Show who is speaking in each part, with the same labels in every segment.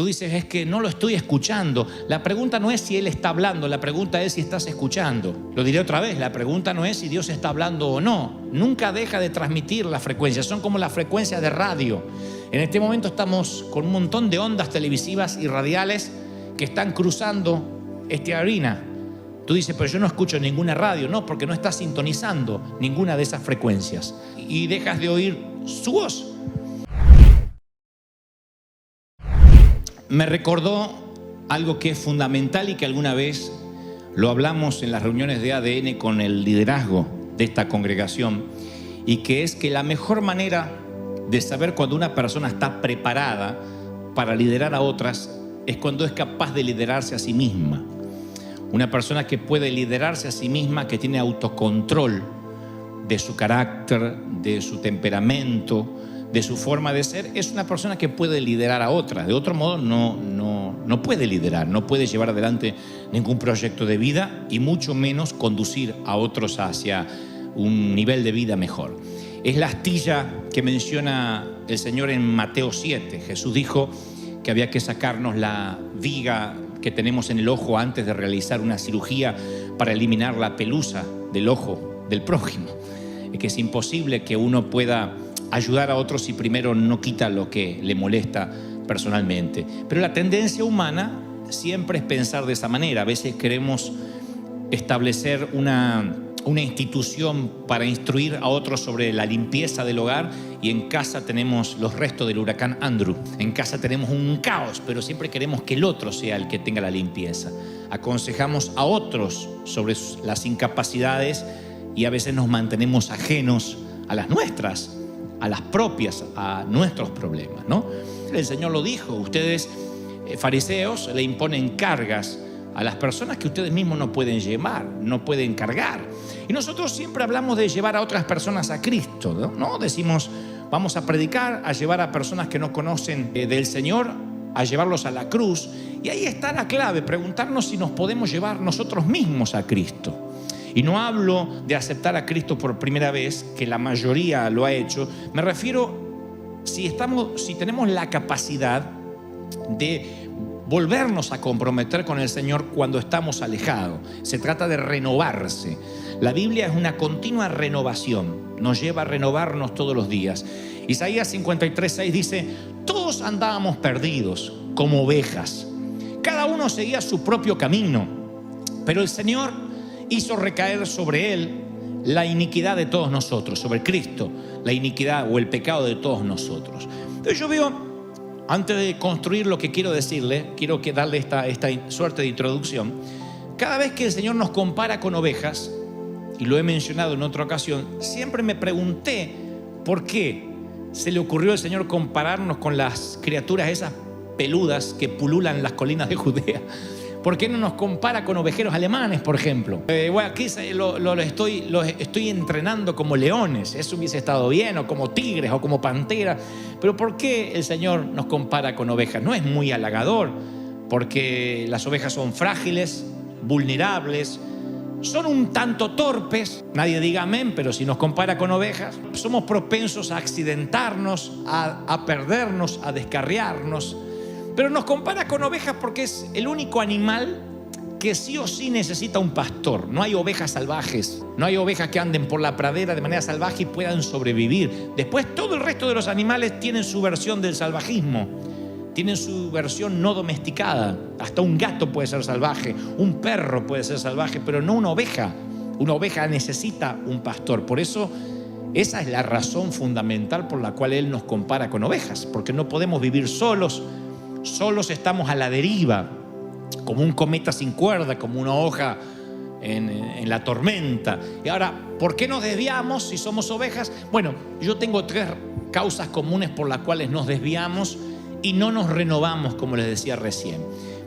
Speaker 1: Tú dices, es que no lo estoy escuchando. La pregunta no es si Él está hablando, la pregunta es si estás escuchando. Lo diré otra vez, la pregunta no es si Dios está hablando o no. Nunca deja de transmitir las frecuencias, son como las frecuencias de radio. En este momento estamos con un montón de ondas televisivas y radiales que están cruzando esta arena. Tú dices, pero yo no escucho ninguna radio. No, porque no estás sintonizando ninguna de esas frecuencias y dejas de oír su voz. Me recordó algo que es fundamental y que alguna vez lo hablamos en las reuniones de ADN con el liderazgo de esta congregación, y que es que la mejor manera de saber cuando una persona está preparada para liderar a otras es cuando es capaz de liderarse a sí misma. Una persona que puede liderarse a sí misma, que tiene autocontrol de su carácter, de su temperamento, de su forma de ser, es una persona que puede liderar a otras. De otro modo no puede liderar, no puede llevar adelante ningún proyecto de vida y mucho menos conducir a otros hacia un nivel de vida mejor. Es la astilla que menciona el Señor en Mateo 7. Jesús dijo que había que sacarnos la viga que tenemos en el ojo antes de realizar una cirugía para eliminar la pelusa del ojo del prójimo. Es que es imposible que uno pueda ayudar a otros si primero no quita lo que le molesta personalmente. Pero la tendencia humana siempre es pensar de esa manera. A veces queremos establecer una institución para instruir a otros sobre la limpieza del hogar, y en casa tenemos los restos del huracán Andrew. En casa tenemos un caos, pero siempre queremos que el otro sea el que tenga la limpieza. Aconsejamos a otros sobre las incapacidades y a veces nos mantenemos ajenos a las nuestras, a las propias, a nuestros problemas, ¿no? El Señor lo dijo: ustedes, fariseos, le imponen cargas a las personas que ustedes mismos no pueden llevar, no pueden cargar. Y nosotros siempre hablamos de llevar a otras personas a Cristo, ¿no? Decimos, vamos a predicar, a llevar a personas que no conocen del Señor, a llevarlos a la cruz. Y ahí está la clave, preguntarnos si nos podemos llevar nosotros mismos a Cristo. Y no hablo de aceptar a Cristo por primera vez, que la mayoría lo ha hecho. Me refiero si tenemos la capacidad de volvernos a comprometer con el Señor cuando estamos alejados. Se trata de renovarse. La Biblia es una continua renovación, nos lleva a renovarnos todos los días. Isaías 53:6 dice: todos andábamos perdidos como ovejas, cada uno seguía su propio camino, pero el Señor hizo recaer sobre él la iniquidad de todos nosotros, sobre Cristo, la iniquidad o el pecado de todos nosotros. Entonces yo veo, antes de construir lo que quiero decirle, quiero darle esta suerte de introducción. Cada vez que el Señor nos compara con ovejas, y lo he mencionado en otra ocasión, siempre me pregunté por qué se le ocurrió al Señor compararnos con las criaturas esas peludas que pululan las colinas de Judea. ¿Por qué no nos compara con ovejeros alemanes, por ejemplo? Bueno, aquí los estoy entrenando como leones, eso hubiese estado bien, o como tigres, o como panteras. Pero ¿por qué el Señor nos compara con ovejas? No es muy halagador, porque las ovejas son frágiles, vulnerables, son un tanto torpes. Nadie diga amén, pero si nos compara con ovejas, somos propensos a accidentarnos, a perdernos, a descarriarnos. Pero nos compara con ovejas porque es el único animal que sí o sí necesita un pastor. No hay ovejas salvajes, no hay ovejas que anden por la pradera de manera salvaje y puedan sobrevivir. Después todo el resto de los animales tienen su versión del salvajismo, tienen su versión no domesticada. Hasta un gato puede ser salvaje, un perro puede ser salvaje, pero no una oveja. Una oveja necesita un pastor. Por eso esa es la razón fundamental por la cual Él nos compara con ovejas, porque no podemos vivir solos. Solos estamos a la deriva, como un cometa sin cuerda, como una hoja en la tormenta. Y ahora, ¿por qué nos desviamos si somos ovejas? Bueno, yo tengo 3 causas comunes por las cuales nos desviamos y no nos renovamos, como les decía recién.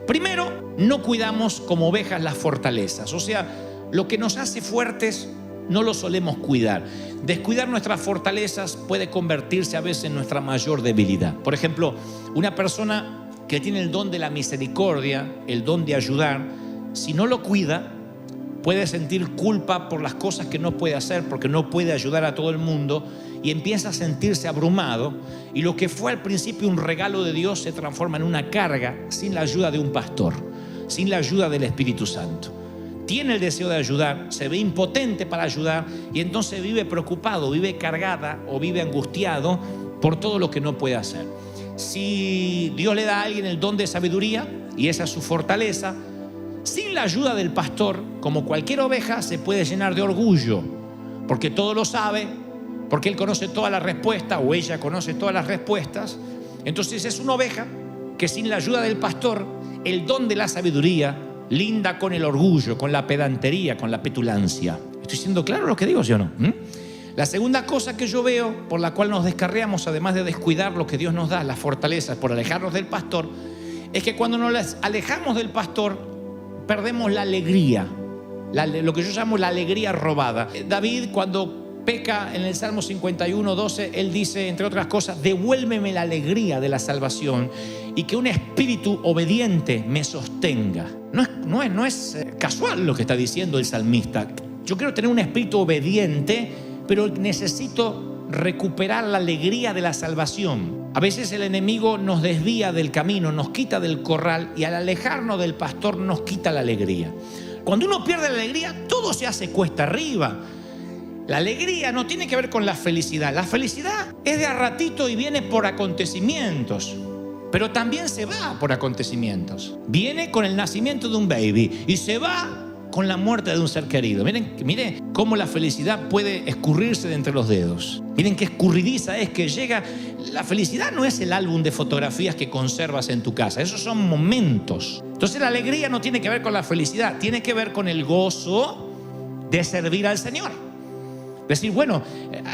Speaker 1: Primero, no cuidamos como ovejas las fortalezas. O sea, lo que nos hace fuertes no lo solemos cuidar. Descuidar nuestras fortalezas puede convertirse a veces en nuestra mayor debilidad. Por ejemplo, una persona que tiene el don de la misericordia, el don de ayudar, si no lo cuida, puede sentir culpa por las cosas que no puede hacer porque no puede ayudar a todo el mundo y empieza a sentirse abrumado, y lo que fue al principio un regalo de Dios se transforma en una carga sin la ayuda de un pastor, sin la ayuda del Espíritu Santo. Tiene el deseo de ayudar, se ve impotente para ayudar y entonces vive preocupado, vive cargada o vive angustiado por todo lo que no puede hacer. Si Dios le da a alguien el don de sabiduría y esa es su fortaleza, sin la ayuda del pastor, como cualquier oveja, se puede llenar de orgullo, porque todo lo sabe, porque él conoce todas las respuestas o ella conoce todas las respuestas. Entonces es una oveja que sin la ayuda del pastor, el don de la sabiduría linda con el orgullo, con la pedantería, con la petulancia. ¿Estoy siendo claro lo que digo, sí o no? La segunda cosa que yo veo por la cual nos descarriamos, además de descuidar lo que Dios nos da, las fortalezas por alejarnos del pastor, es que cuando nos alejamos del pastor perdemos la alegría, lo que yo llamo la alegría robada. David, cuando peca en el Salmo 51:12, él dice, entre otras cosas, devuélveme la alegría de la salvación y que un espíritu obediente me sostenga. No es casual lo que está diciendo el salmista. Yo quiero tener un espíritu obediente, pero necesito recuperar la alegría de la salvación. A veces el enemigo nos desvía del camino, nos quita del corral y al alejarnos del pastor nos quita la alegría. Cuando uno pierde la alegría, todo se hace cuesta arriba. La alegría no tiene que ver con la felicidad. La felicidad es de a ratito y viene por acontecimientos, pero también se va por acontecimientos. Viene con el nacimiento de un baby y se va con la muerte de un ser querido. Miren cómo la felicidad puede escurrirse de entre los dedos. Miren qué escurridiza es que llega. La felicidad no es el álbum de fotografías que conservas en tu casa. Esos son momentos. Entonces la alegría no tiene que ver con la felicidad, tiene que ver con el gozo de servir al Señor. Decir, bueno,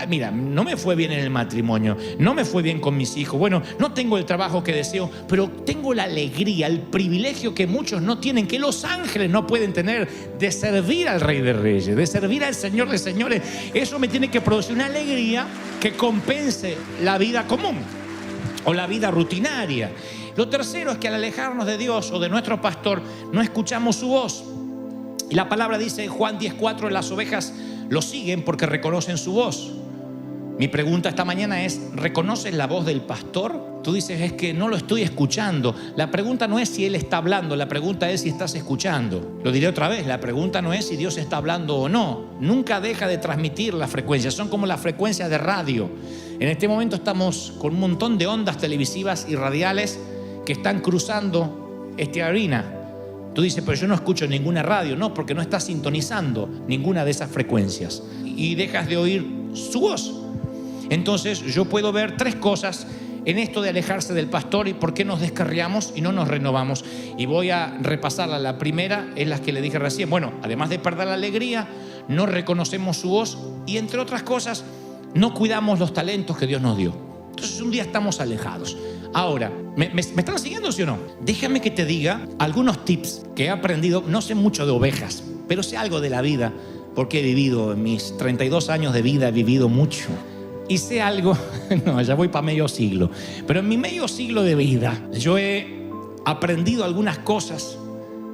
Speaker 1: mira, no me fue bien en el matrimonio, no me fue bien con mis hijos, bueno, no tengo el trabajo que deseo, pero tengo la alegría, el privilegio que muchos no tienen, que los ángeles no pueden tener, de servir al Rey de Reyes, de servir al Señor de Señores. Eso me tiene que producir una alegría que compense la vida común o la vida rutinaria. Lo tercero es que al alejarnos de Dios o de nuestro pastor, no escuchamos su voz. Y la palabra dice en Juan 10:4, las ovejas lo siguen porque reconocen su voz. Mi pregunta esta mañana es, ¿reconoces la voz del pastor? Tú dices, es que no lo estoy escuchando. La pregunta no es si él está hablando, la pregunta es si estás escuchando. Lo diré otra vez, la pregunta no es si Dios está hablando o no. Nunca deja de transmitir las frecuencias, son como las frecuencias de radio. En este momento estamos con un montón de ondas televisivas y radiales que están cruzando esta arena. Tú dices, pero yo no escucho ninguna radio. No, porque no estás sintonizando ninguna de esas frecuencias y dejas de oír su voz. Entonces yo puedo ver tres cosas en esto de alejarse del pastor y por qué nos descarriamos y no nos renovamos. Y voy a repasarla. La primera es la que le dije recién. Bueno, además de perder la alegría, no reconocemos su voz y, entre otras cosas, no cuidamos los talentos que Dios nos dio. Entonces un día estamos alejados. Ahora, ¿me están siguiendo, sí o no? Déjame que te diga algunos tips que he aprendido. No sé mucho de ovejas, pero sé algo de la vida, porque he vivido, en mis 32 años de vida he vivido mucho. Y sé algo, no, ya voy para medio siglo, pero en mi medio siglo de vida yo he aprendido algunas cosas,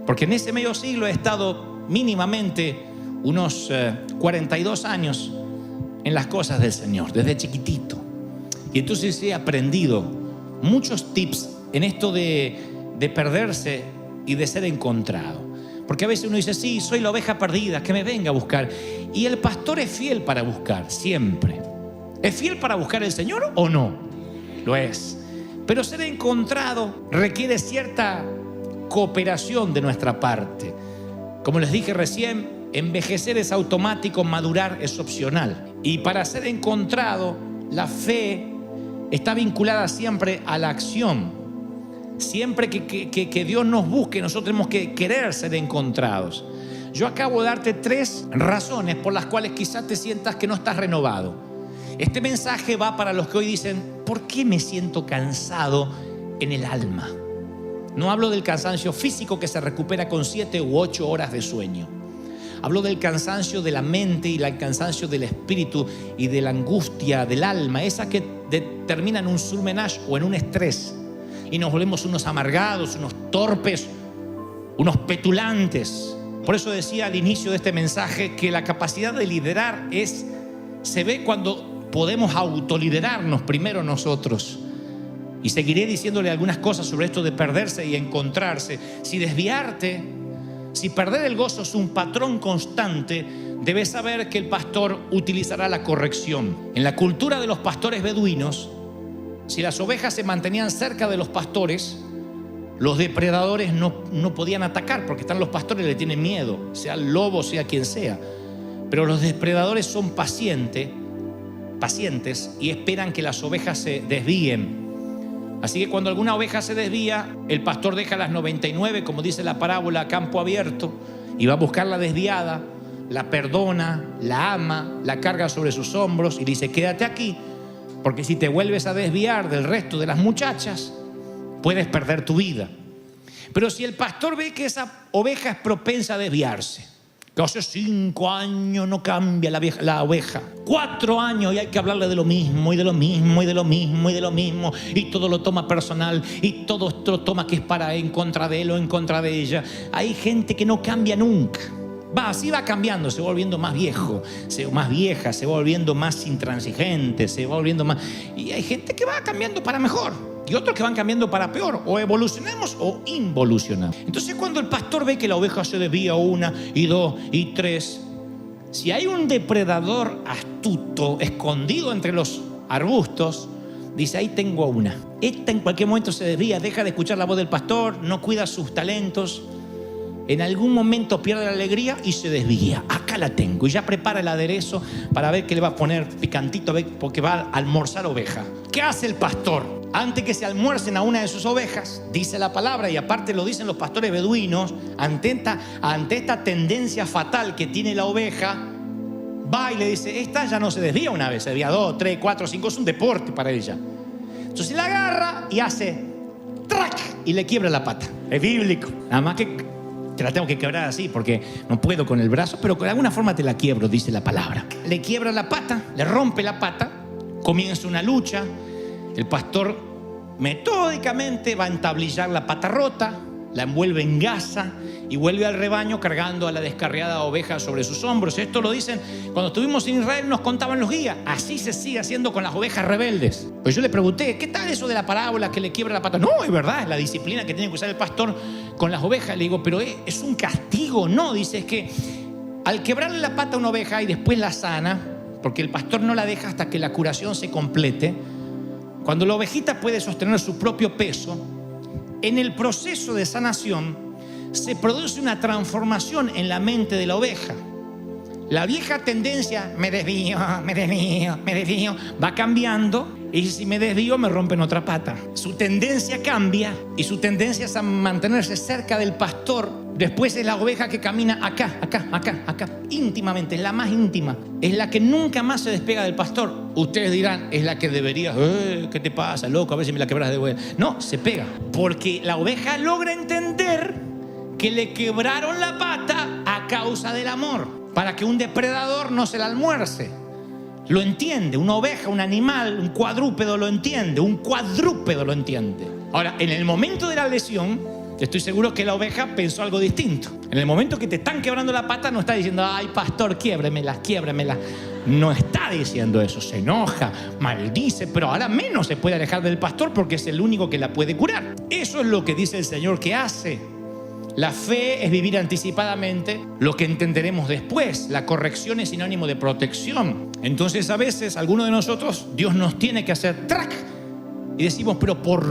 Speaker 1: porque en ese medio siglo he estado mínimamente unos 42 años en las cosas del Señor, desde chiquitito. Y entonces he aprendido muchos tips en esto de perderse y de ser encontrado. Porque a veces uno dice, sí, soy la oveja perdida, que me venga a buscar. Y el pastor es fiel para buscar, siempre. ¿Es fiel para buscar el Señor o no? Lo es. Pero ser encontrado requiere cierta cooperación de nuestra parte. Como les dije recién, envejecer es automático, madurar es opcional. Y para ser encontrado, la fe está vinculada siempre a la acción. Siempre que Dios nos busque, nosotros tenemos que querer ser encontrados. Yo acabo de darte 3 razones por las cuales quizás te sientas que no estás renovado. Este mensaje va para los que hoy dicen, ¿por qué me siento cansado en el alma? No hablo del cansancio físico que se recupera con 7 u 8 horas de sueño. Hablo del cansancio de la mente y el cansancio del espíritu y de la angustia del alma, esa que termina en un surmenage o en un estrés. Y nos volvemos unos amargados, unos torpes, unos petulantes. Por eso decía al inicio de este mensaje que la capacidad de liderar se ve cuando podemos autoliderarnos primero nosotros. Y seguiré diciéndole algunas cosas sobre esto de perderse y encontrarse. Si desviarte, si perder el gozo es un patrón constante, debes saber que el pastor utilizará la corrección. En la cultura de los pastores beduinos, si las ovejas se mantenían cerca de los pastores, los depredadores no podían atacar, porque están los pastores, le tienen miedo, sea el lobo, sea quien sea. Pero los depredadores son pacientes y esperan que las ovejas se desvíen. Así que cuando alguna oveja se desvía, el pastor deja las 99, como dice la parábola, a campo abierto, y va a buscar la desviada, la perdona, la ama, la carga sobre sus hombros y dice: quédate aquí, porque si te vuelves a desviar del resto de las muchachas, puedes perder tu vida. Pero si el pastor ve que esa oveja es propensa a desviarse, que hace 5 años no cambia la oveja, 4 años y hay que hablarle de lo mismo y de lo mismo y de lo mismo y de lo mismo, y todo lo toma personal y todo esto lo toma que es para en contra de él o en contra de ella. Hay gente que no cambia nunca. Así va cambiando, se va volviendo más viejo, más vieja, se va volviendo más intransigente, se va volviendo más... Y hay gente que va cambiando para mejor y otros que van cambiando para peor. O evolucionamos o involucionamos. Entonces cuando el pastor ve que la oveja se desvía 1 y 2 y 3, si hay un depredador astuto escondido entre los arbustos, dice: ahí tengo a una. Esta en cualquier momento se desvía, deja de escuchar la voz del pastor, no cuida sus talentos. En algún momento pierde la alegría y se desvía. Acá la tengo. Y ya prepara el aderezo para ver qué le va a poner picantito, porque va a almorzar oveja. ¿Qué hace el pastor? Antes que se almuercen a una de sus ovejas, dice la palabra, y aparte lo dicen los pastores beduinos, ante esta tendencia fatal que tiene la oveja, va y le dice: esta ya no se desvía una vez, se desvía 2, 3, 4, 5, es un deporte para ella. Entonces la agarra y hace ¡trac! Y le quiebra la pata. Es bíblico. Nada más que te la tengo que quebrar así porque no puedo con el brazo, pero de alguna forma te la quiebro, dice la palabra. Le quiebra la pata, le rompe la pata, comienza una lucha. El pastor metódicamente va a entablillar la pata rota, la envuelve en gasa y vuelve al rebaño cargando a la descarriada oveja sobre sus hombros. Esto lo dicen cuando estuvimos en Israel, nos contaban los guías. Así se sigue haciendo con las ovejas rebeldes. Pues yo le pregunté: ¿qué tal eso de la parábola que le quiebra la pata? No, es verdad, es la disciplina que tiene que usar el pastor con las ovejas. Le digo: pero es un castigo. No, dice, es que al quebrarle la pata a una oveja y después la sana, porque el pastor no la deja hasta que la curación se complete, cuando la ovejita puede sostener su propio peso, en el proceso de sanación se produce una transformación en la mente de la oveja. La vieja tendencia, me desvío, va cambiando, y si me desvío me rompen otra pata. Su tendencia cambia y su tendencia es a mantenerse cerca del pastor. Después es la oveja que camina acá, íntimamente, es la más íntima, es la que nunca más se despega del pastor. Ustedes dirán: es la que debería, ¿qué te pasa, loco? A ver si me la quebras de vuelta. No, se pega, porque la oveja logra entender que le quebraron la pata a causa del amor, para que un depredador no se la almuerce. Lo entiende, una oveja, un animal, un cuadrúpedo lo entiende, Ahora, en el momento de la lesión, estoy seguro que la oveja pensó algo distinto. En el momento que te están quebrando la pata, no está diciendo: ay, pastor, quiébremela. No está diciendo eso, se enoja, maldice, pero ahora menos se puede alejar del pastor porque es el único que la puede curar. Eso es lo que dice el Señor que hace. La fe es vivir anticipadamente lo que entenderemos después. La corrección es sinónimo de protección. Entonces a veces, algunos de nosotros, Dios nos tiene que hacer ¡trac! Y decimos: pero ¿por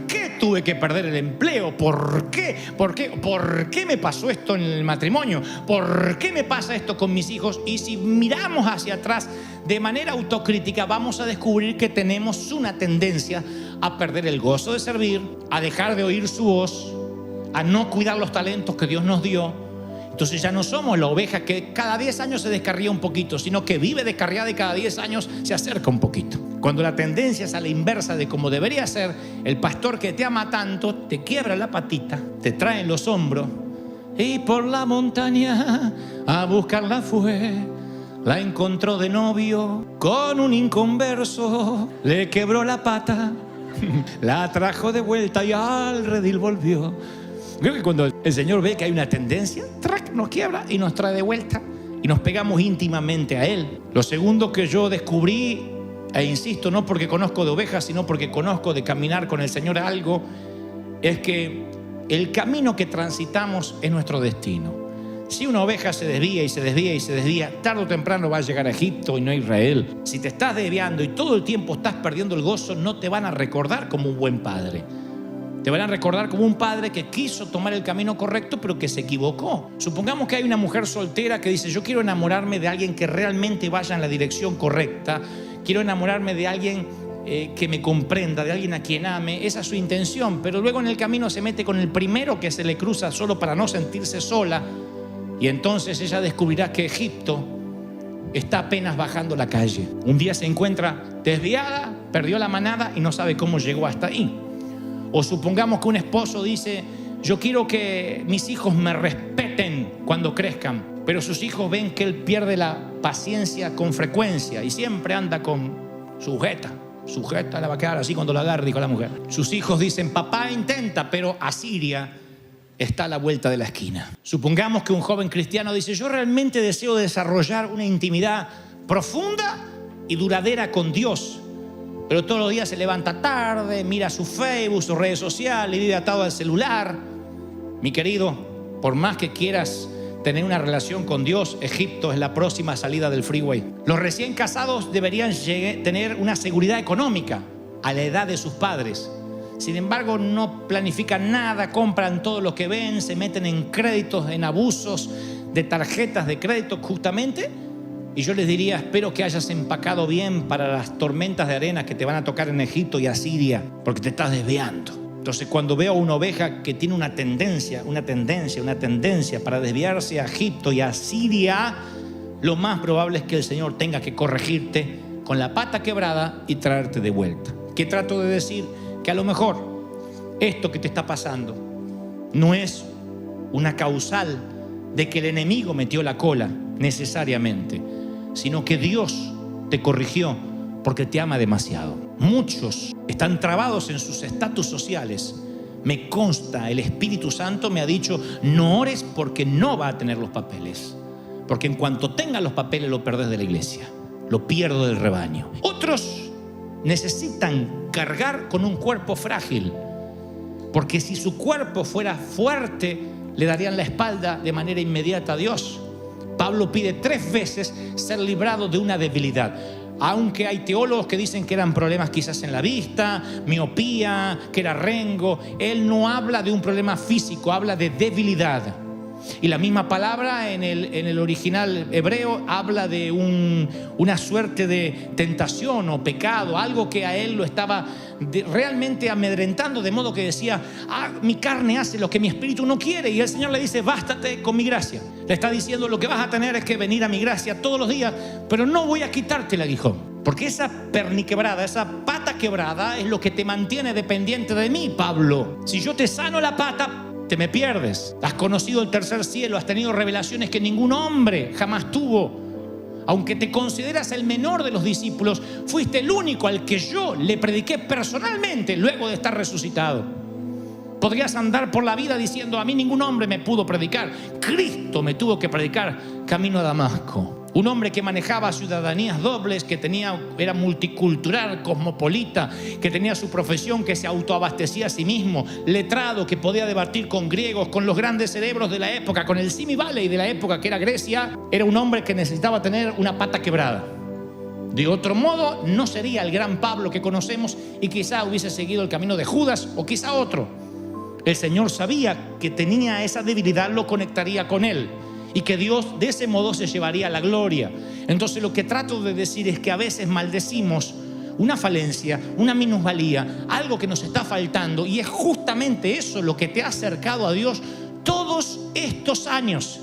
Speaker 1: qué tuve que perder el empleo? ¿Por qué? ¿Por qué me pasó esto en el matrimonio? ¿Por qué me pasa esto con mis hijos? Y si miramos hacia atrás de manera autocrítica, vamos a descubrir que tenemos una tendencia a perder el gozo de servir, a dejar de oír su voz, a no cuidar los talentos que Dios nos dio. Entonces ya no somos la oveja que cada 10 años se descarría un poquito, sino que vive descarriada y cada 10 años se acerca un poquito. Cuando la tendencia es a la inversa de como debería ser, el pastor que te ama tanto te quiebra la patita, te trae en los hombros y por la montaña a buscarla fue. La encontró de novio con un inconverso, le quebró la pata, la trajo de vuelta y al redil volvió. Creo que cuando el Señor ve que hay una tendencia, ¡trac!, nos quiebra y nos trae de vuelta y nos pegamos íntimamente a Él. Lo segundo que yo descubrí, e insisto, no porque conozco de ovejas, sino porque conozco de caminar con el Señor algo, es que el camino que transitamos es nuestro destino. Si una oveja se desvía y se desvía y se desvía, tarde o temprano va a llegar a Egipto y no a Israel. Si te estás desviando y todo el tiempo estás perdiendo el gozo, no te van a recordar como un buen padre. Te van a recordar como un padre que quiso tomar el camino correcto, pero que se equivocó. Supongamos que hay una mujer soltera que dice: yo quiero enamorarme de alguien que realmente vaya en la dirección correcta. Quiero enamorarme de alguien que me comprenda, de alguien a quien ame. Esa es su intención, pero luego en el camino se mete con el primero que se le cruza solo para no sentirse sola. Y entonces ella descubrirá que Egipto está apenas bajando la calle. Un día se encuentra desviada, perdió la manada y no sabe cómo llegó hasta ahí. O supongamos que un esposo dice: yo quiero que mis hijos me respeten cuando crezcan, pero sus hijos ven que él pierde la paciencia con frecuencia y siempre anda con sujeta la va a quedar así cuando la agarre, dijo la mujer. Sus hijos dicen: papá intenta, pero Asiria está a la vuelta de la esquina. Supongamos que un joven cristiano dice: yo realmente deseo desarrollar una intimidad profunda y duradera con Dios, pero todos los días se levanta tarde, mira su Facebook, sus redes sociales, vive atado al celular. Mi querido, por más que quieras tener una relación con Dios, Egipto es la próxima salida del freeway. Los recién casados deberían tener una seguridad económica a la edad de sus padres. Sin embargo, no planifican nada, compran todo lo que ven, se meten en créditos, en abusos de tarjetas de crédito justamente. Y yo les diría: espero que hayas empacado bien para las tormentas de arena que te van a tocar en Egipto y Asiria, porque te estás desviando. Entonces, cuando veo a una oveja que tiene una tendencia para desviarse a Egipto y a Asiria, lo más probable es que el Señor tenga que corregirte con la pata quebrada y traerte de vuelta. ¿Qué trato de decir? Que a lo mejor esto que te está pasando no es una causal de que el enemigo metió la cola necesariamente, sino que Dios te corrigió porque te ama demasiado. Muchos están trabados en sus estatus sociales. Me consta, el Espíritu Santo me ha dicho: no ores porque no va a tener los papeles, porque en cuanto tenga los papeles lo perdés de la iglesia, lo pierdo del rebaño. Otros necesitan cargar con un cuerpo frágil, porque si su cuerpo fuera fuerte, le darían la espalda de manera inmediata a Dios. Pablo pide 3 veces ser librado de una debilidad. Aunque hay teólogos que dicen que eran problemas quizás en la vista, miopía, que era rengo, él no habla de un problema físico, habla de debilidad. Y la misma palabra en el original hebreo habla de una suerte de tentación o pecado, algo que a él lo estaba realmente amedrentando, de modo que decía: mi carne hace lo que mi espíritu no quiere. Y el Señor le dice: bástate con mi gracia. Le está diciendo: lo que vas a tener es que venir a mi gracia todos los días, pero no voy a quitarte el aguijón, porque esa perniquebrada, esa pata quebrada es lo que te mantiene dependiente de mí, Pablo. Si yo te sano la pata, te me pierdes. Has conocido el tercer cielo, has tenido revelaciones que ningún hombre jamás tuvo. Aunque te consideras el menor de los discípulos, fuiste el único al que yo le prediqué personalmente luego de estar resucitado. Podrías andar por la vida diciendo: a mí ningún hombre me pudo predicar. Cristo me tuvo que predicar camino a Damasco. Un hombre que manejaba ciudadanías dobles, que era multicultural, cosmopolita, que tenía su profesión, que se autoabastecía a sí mismo, letrado, que podía debatir con griegos, con los grandes cerebros de la época, con el Simi Valley de la época que era Grecia. Era un hombre que necesitaba tener una pata quebrada. De otro modo, no sería el gran Pablo que conocemos y quizá hubiese seguido el camino de Judas o quizá otro. El Señor sabía que tenía esa debilidad, lo conectaría con él, y que Dios de ese modo se llevaría la gloria. Entonces lo que trato de decir es que a veces maldecimos una falencia, una minusvalía, algo que nos está faltando, y es justamente eso lo que te ha acercado a Dios todos estos años.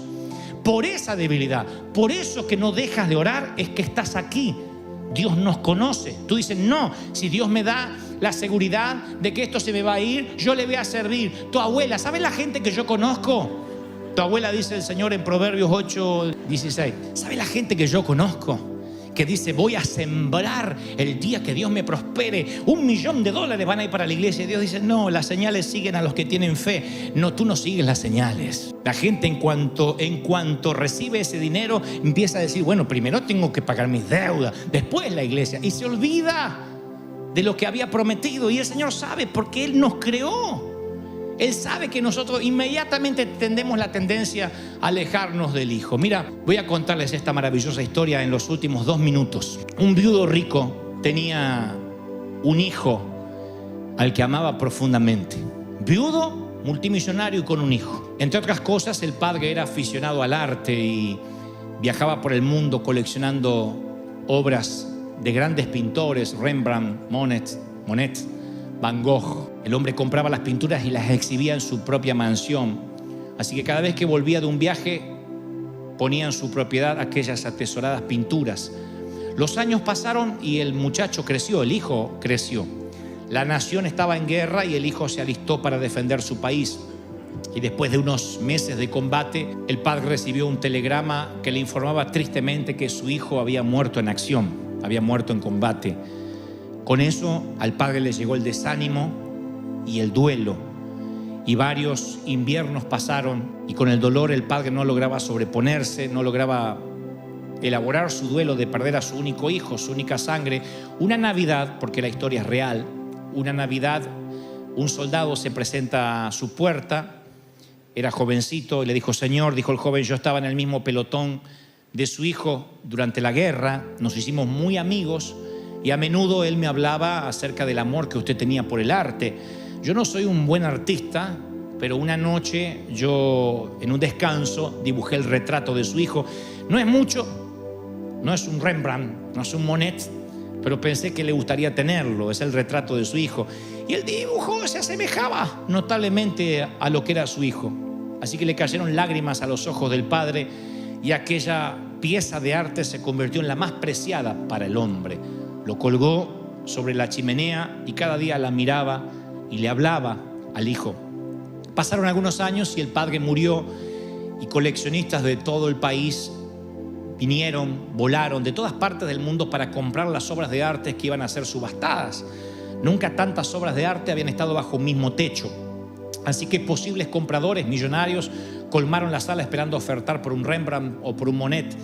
Speaker 1: Por esa debilidad, por eso que no dejas de orar, es que estás aquí. Dios nos conoce. Tú dices: no, si Dios me da la seguridad de que esto se me va a ir, yo le voy a servir. Tu abuela, ¿sabes la gente que yo conozco? Tu abuela, dice el Señor en Proverbios 8:16, ¿sabe la gente que yo conozco? que dice: voy a sembrar el día que Dios me prospere, $1.000.000 van a ir para la iglesia. Y Dios dice: no, las señales siguen a los que tienen fe. No, tú no sigues las señales. La gente en cuanto recibe ese dinero empieza a decir: bueno, primero tengo que pagar mis deudas, después la iglesia, y se olvida de lo que había prometido. Y el Señor sabe, porque Él nos creó. Él sabe que nosotros inmediatamente tendemos la tendencia a alejarnos del Hijo. Mira, voy a contarles esta maravillosa historia en los últimos 2 minutos. Un viudo rico tenía un hijo al que amaba profundamente. Viudo, multimillonario y con un hijo. Entre otras cosas, el padre era aficionado al arte y viajaba por el mundo coleccionando obras de grandes pintores: Rembrandt, Monet, Van Gogh. El hombre compraba las pinturas y las exhibía en su propia mansión. Así que cada vez que volvía de un viaje, ponía en su propiedad aquellas atesoradas pinturas. Los años pasaron y el muchacho creció, el hijo creció. La nación estaba en guerra y el hijo se alistó para defender su país. Y después de unos meses de combate, el padre recibió un telegrama que le informaba tristemente que su hijo había muerto en acción, había muerto en combate. Con eso al padre le llegó el desánimo y el duelo, y varios inviernos pasaron, y con el dolor el padre no lograba sobreponerse, no lograba elaborar su duelo de perder a su único hijo, su única sangre. Una Navidad, porque la historia es real, una Navidad, un soldado se presenta a su puerta, era jovencito, y le dijo: Señor, dijo el joven, yo estaba en el mismo pelotón de su hijo durante la guerra, nos hicimos muy amigos, y a menudo él me hablaba acerca del amor que usted tenía por el arte. Yo no soy un buen artista, pero una noche yo, en un descanso, dibujé el retrato de su hijo. No es mucho, no es un Rembrandt, no es un Monet, pero pensé que le gustaría tenerlo. Es el retrato de su hijo. Y el dibujo se asemejaba notablemente a lo que era su hijo. Así que le cayeron lágrimas a los ojos del padre, y aquella pieza de arte se convirtió en la más preciada para el hombre. Lo colgó sobre la chimenea y cada día la miraba y le hablaba al hijo. Pasaron algunos años y el padre murió, y coleccionistas de todo el país vinieron, volaron de todas partes del mundo para comprar las obras de arte que iban a ser subastadas. Nunca tantas obras de arte habían estado bajo un mismo techo. Así que posibles compradores millonarios colmaron la sala esperando ofertar por un Rembrandt o por un Monet.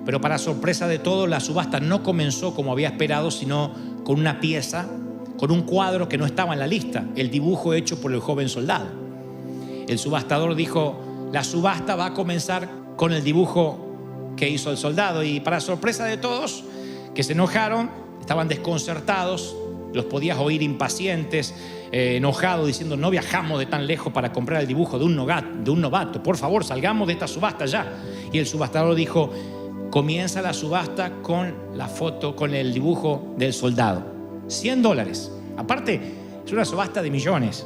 Speaker 1: Pero para sorpresa de todos, la subasta no comenzó como había esperado, sino con una pieza, con un cuadro que no estaba en la lista, el dibujo hecho por el joven soldado. El subastador dijo: la subasta va a comenzar con el dibujo que hizo el soldado. Y para sorpresa de todos, que se enojaron, estaban desconcertados, los podías oír impacientes, enojados, diciendo: no viajamos de tan lejos para comprar el dibujo de un novato, por favor, salgamos de esta subasta ya. Y el subastador dijo: comienza la subasta con la foto, con el dibujo del soldado. $100. Aparte, es una subasta de millones.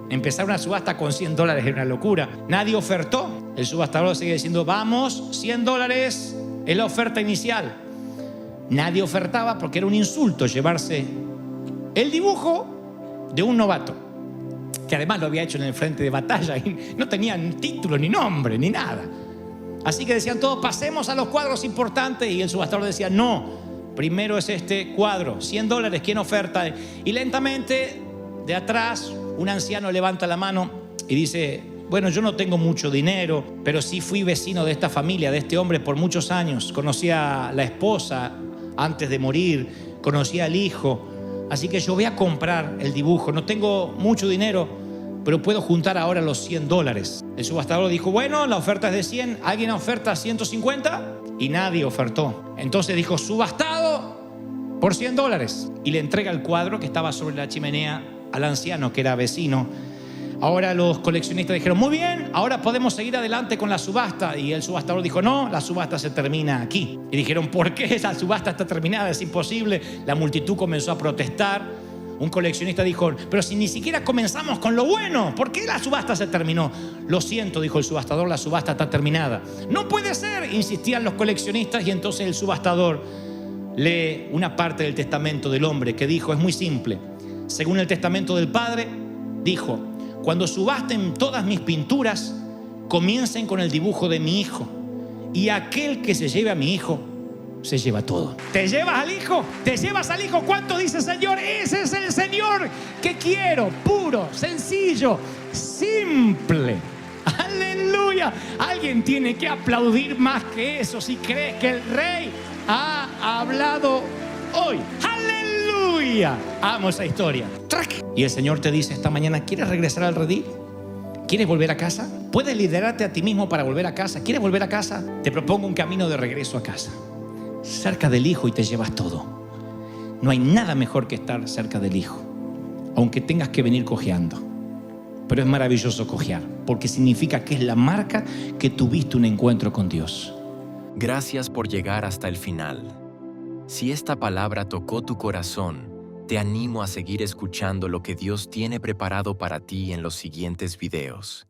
Speaker 1: Empezar una subasta con $100 es una locura. Nadie ofertó. El subastador sigue diciendo: vamos, $100 es la oferta inicial. Nadie ofertaba porque era un insulto llevarse el dibujo de un novato, que además lo había hecho en el frente de batalla y no tenía ni título, ni nombre, ni nada. Así que decían todos: pasemos a los cuadros importantes. Y el subastador decía: no, primero es este cuadro, $100, ¿quién oferta? Y lentamente, de atrás, un anciano levanta la mano y dice: bueno, yo no tengo mucho dinero, pero sí fui vecino de esta familia, de este hombre por muchos años. Conocí a la esposa antes de morir, conocí al hijo, así que yo voy a comprar el dibujo. No tengo mucho dinero, pero puedo juntar ahora los $100. El subastador dijo: bueno, la oferta es de 100, ¿alguien oferta 150? Y nadie ofertó. Entonces dijo: subastado por $100. Y le entrega el cuadro que estaba sobre la chimenea al anciano, que era vecino. Ahora los coleccionistas dijeron: muy bien, ahora podemos seguir adelante con la subasta. Y el subastador dijo: no, la subasta se termina aquí. Y dijeron: ¿por qué? La subasta está terminada, es imposible. La multitud comenzó a protestar. Un coleccionista dijo: pero si ni siquiera comenzamos con lo bueno, ¿por qué la subasta se terminó? Lo siento, dijo el subastador, la subasta está terminada. No puede ser, insistían los coleccionistas. Y entonces el subastador lee una parte del testamento del hombre que dijo: es muy simple. Según el testamento del padre, dijo: cuando subasten todas mis pinturas, comiencen con el dibujo de mi hijo, y aquel que se lleve a mi hijo se lleva todo. ¿Te llevas al Hijo? ¿Te llevas al Hijo? ¿Cuánto dice Señor? Ese es el Señor que quiero, puro, sencillo, simple. ¡Aleluya! Alguien tiene que aplaudir más que eso si cree que el Rey ha hablado hoy. ¡Aleluya! Amo esa historia. ¡Trac! Y el Señor te dice esta mañana, ¿quieres regresar al redil? ¿Quieres volver a casa? ¿Puedes liderarte a ti mismo para volver a casa? ¿Quieres volver a casa? Te propongo un camino de regreso a casa. Cerca del Hijo y te llevas todo. No hay nada mejor que estar cerca del Hijo, aunque tengas que venir cojeando. Pero es maravilloso cojear, porque significa que es la marca que tuviste un encuentro con Dios.
Speaker 2: Gracias por llegar hasta el final. Si esta palabra tocó tu corazón, te animo a seguir escuchando lo que Dios tiene preparado para ti en los siguientes videos.